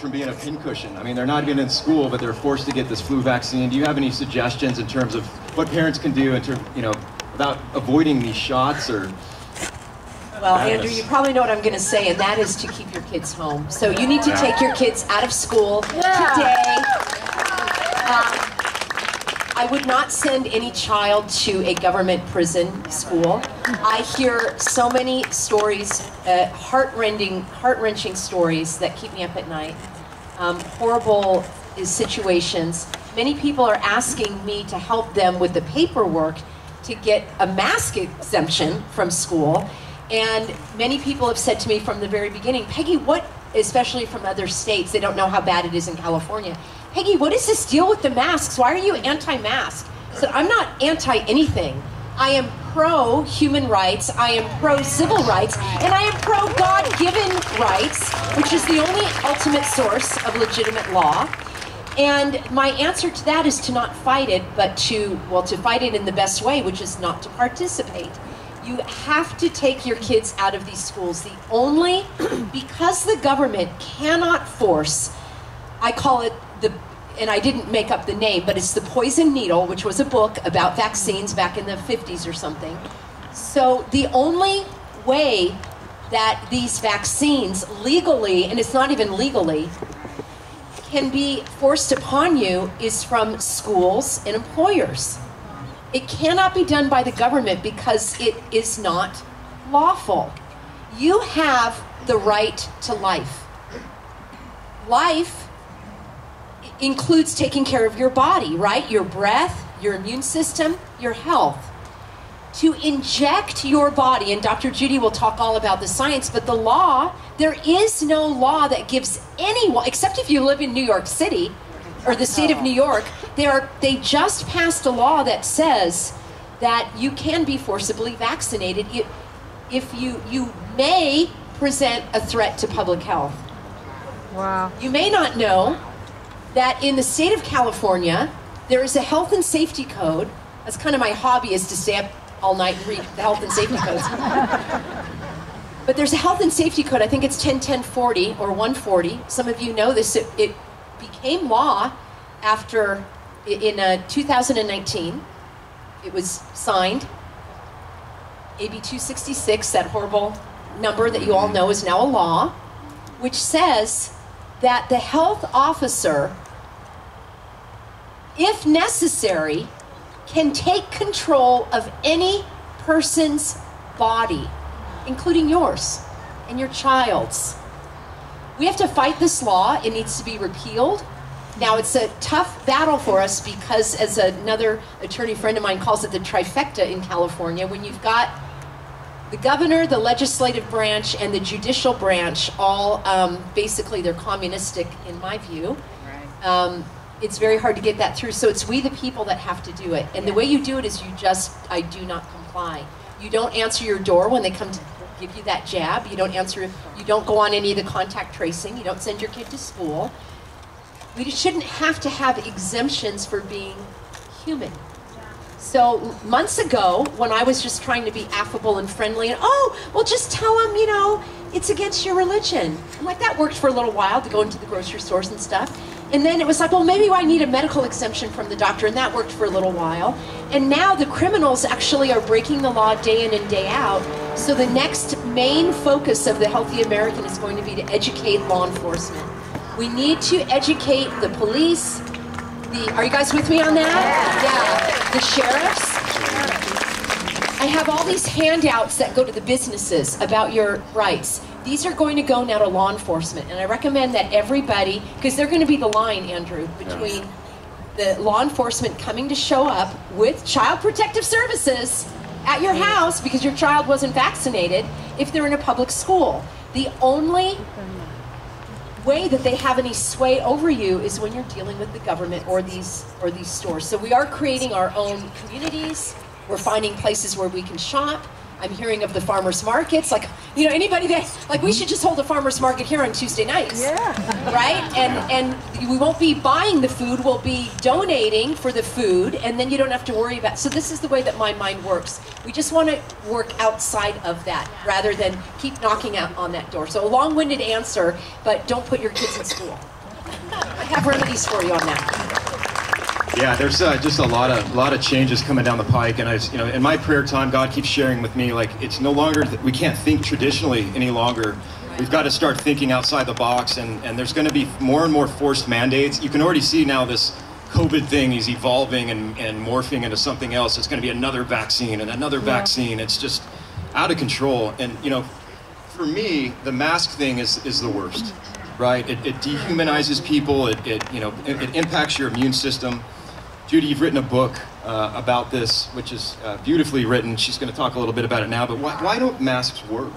from being a pincushion. I mean, they're not even in school, but they're forced to get this flu vaccine. Do you have any suggestions in terms of what parents can do in terms, about avoiding these shots or? Well, Andrew, you probably know what I'm going to say, and that is to keep your kids home. So you need to take your kids out of school today. I would not send any child to a government prison school. I hear so many stories, heart-wrenching stories that keep me up at night. Horrible situations. Many people are asking me to help them with the paperwork to get a mask exemption from school. And many people have said to me from the very beginning, Peggy, especially from other states, they don't know how bad it is in California. Peggy, what is this deal with the masks? Why are you anti-mask? I said, I'm not anti-anything. I am pro-human rights, I am pro-civil rights, and I am pro-God-given rights, which is the only ultimate source of legitimate law. And my answer to that is to not fight it, but to fight it in the best way, which is not to participate. You have to take your kids out of these schools. Because the government cannot force, I call it and I didn't make up the name, but it's The Poison Needle, which was a book about vaccines back in the 50s or something. So the only way that these vaccines legally, and it's not even legally, can be forced upon you is from schools and employers. It cannot be done by the government because it is not lawful. You have the right to life. Life includes taking care of your body, right? Your breath, your immune system, your health. To inject your body, and Dr. Judy will talk all about the science, but the law, there is no law that gives anyone, except if you live in New York City, or the state of New York, they just passed a law that says that you can be forcibly vaccinated if you may present a threat to public health. Wow. You may not know that in the state of California, there is a health and safety code. That's kind of my hobby, is to stay up all night and read the health and safety codes. But there's a health and safety code, I think it's 10-1040 or 140. Some of you know this. It became law after, in 2019, it was signed. AB 266, that horrible number that you all know, is now a law, which says that the health officer, if necessary, can take control of any person's body, including yours and your child's. We have to fight this law. It needs to be repealed. Now, it's a tough battle for us because, as another attorney friend of mine calls it, the trifecta in California, when you've got the governor, the legislative branch, and the judicial branch, all basically they're communistic in my view. Right. It's very hard to get that through. So it's we the people that have to do it. And the way you do it is I do not comply. You don't answer your door when they come to give you that jab. You don't go on any of the contact tracing. You don't send your kid to school. We shouldn't have to have exemptions for being human. So months ago, when I was just trying to be affable and friendly, and just tell them, it's against your religion. I'm like, that worked for a little while to go into the grocery stores and stuff. And then it was like, well, maybe I need a medical exemption from the doctor, and that worked for a little while. And now the criminals actually are breaking the law day in and day out. So the next main focus of the Healthy American is going to be to educate law enforcement. We need to educate the police. Are you guys with me on that? Yeah, the sheriffs. I have all these handouts that go to the businesses about your rights. These are going to go now to law enforcement, and I recommend that everybody, because they're going to be the line, Andrew, between the law enforcement coming to show up with Child Protective Services at your house because your child wasn't vaccinated if they're in a public school. The only way that they have any sway over you is when you're dealing with the government or these stores. So we are creating our own communities. We're finding places where we can shop. I'm hearing of the farmers markets, like, you know, anybody that, like, we should just hold a farmers market here on Tuesday nights. Yeah. Right? And we won't be buying the food, we'll be donating for the food, and then you don't have to worry about, so this is the way that my mind works. We just want to work outside of that, rather than keep knocking out on that door. So a long-winded answer, but don't put your kids in school. I have remedies for you on that. Yeah, there's just a lot of changes coming down the pike, and you know, in my prayer time, God keeps sharing with me, like, it's no longer that we can't think traditionally any longer. We've got to start thinking outside the box, and there's going to be more and more forced mandates. You can already see now this COVID thing is evolving and morphing into something else. It's going to be another vaccine and another vaccine. It's just out of control. And you know, for me, the mask thing is the worst, right? It dehumanizes people. It impacts your immune system. Judy, you've written a book about this, which is beautifully written. She's going to talk a little bit about it now, but why don't masks work?